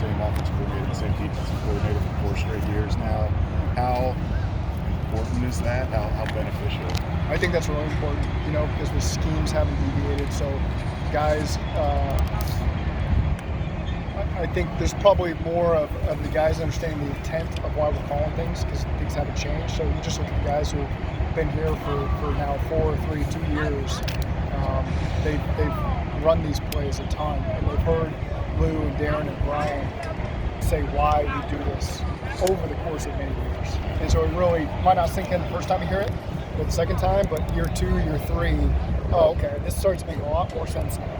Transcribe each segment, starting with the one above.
same offensive coordinator, the same defensive coordinator for 4 straight years now. How important is that? How beneficial? I think that's really important, because the schemes haven't deviated. So guys, I think there's probably more of the guys understanding the intent of why we're calling things, because things haven't changed. So you just look at the guys who've been here for now 4, 3, 2 years. They've run these plays a ton, and they've heard Lou and Darren and Brian say why we do this over the course of many years. And so it really might not sink in the first time you hear it, but the second time, but year 2, year 3, oh, okay, this starts to make a lot more sense now.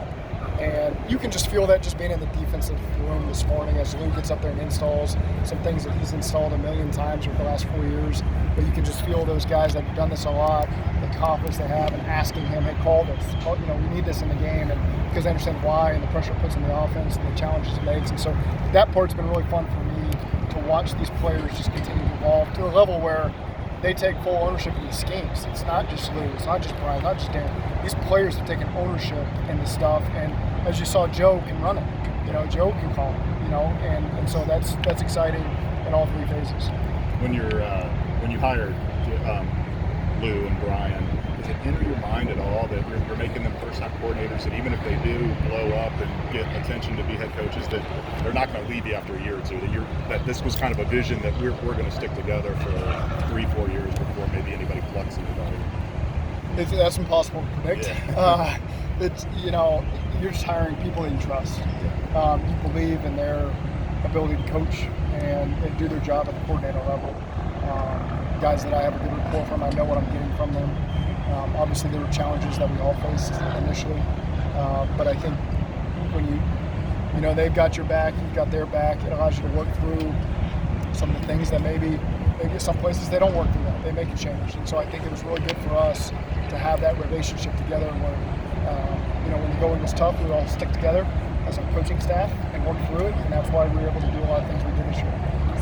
And you can just feel that just being in the defensive room this morning as Lou gets up there and installs some things that he's installed a million times over the last 4 years. But you can just feel those guys that have done this a lot, the confidence they have, and asking him, hey, call this. We need this in the game, and because they understand why and the pressure it puts on the offense and the challenges it makes. And so that part's been really fun for me to watch these players just continue to evolve to a level where they take full ownership of these schemes. It's not just Lou, it's not just Brian, not just Darren. These players have taken ownership in this stuff, and as you saw, Joe can run it. Joe can call it. And so that's exciting in all 3 phases. When you hired Lou and Brian, does it enter your mind at all that you're making them first-time coordinators, that even if they do blow up and get attention to be head coaches, that they're not going to leave you after a year or 2? That this was kind of a vision that we're going to stick together for 3, 4 years before maybe anybody plucks anybody. That's impossible to predict. Yeah. You're just hiring people that you trust. You believe in their ability to coach and do their job at the coordinator level. Guys that I have a good rapport from, I know what I'm getting from them. Obviously, there were challenges that we all faced initially, but I think when they've got your back, you've got their back. It allows you to work through some of the things that maybe some places they don't work through that. They make a change, and so I think it was really good for us to have that relationship together where, when the going was tough, we would all stick together as a coaching staff and work through it, and that's why we were able to do a lot of things we did this year.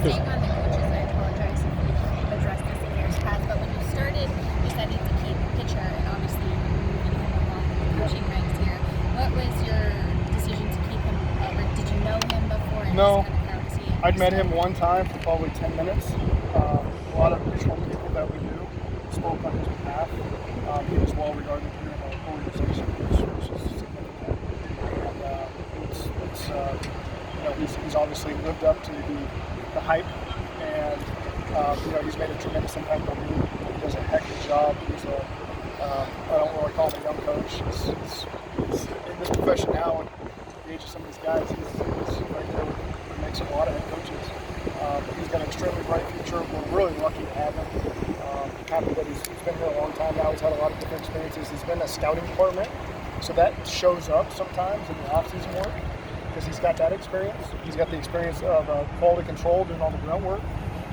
Staying on the coaches, I apologize if we've addressed this in years past, but when you started deciding to keep pitcher, and obviously you're moving him along the coaching ranks here, what was your decision to keep him, or did you know him before? And No, just kind of see him? I'd met him one time for probably 10 minutes. A lot of mutual people that we knew spoke on his behalf. He was well regarded here in our organization, which is significant. And he's obviously lived up to the hype, and he's made a tremendous impact on me. He does a heck of a job. I don't really call him a young coach. He's in this profession now, and the age of some of these guys, he's right there with makes a lot of head coaches. He's got an extremely bright future. We're really lucky to have him. Happy that he's been here a long time now. He's had a lot of different experiences. He's been in a scouting department, so that shows up sometimes in the off-season work because he's got that experience. He's got the experience of quality control, doing all the grunt work.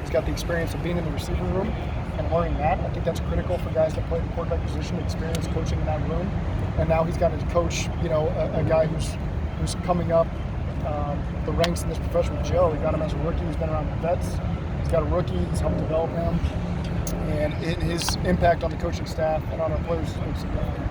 He's got the experience of being in the receiving room and learning that. I think that's critical for guys that play the quarterback position, experience coaching in that room. And now he's got to coach, a guy who's coming up the ranks in this profession with Joe. He got him as a rookie. He's been around the vets. He's got a rookie. He's helped develop him. And his impact on the coaching staff and on our players is significant.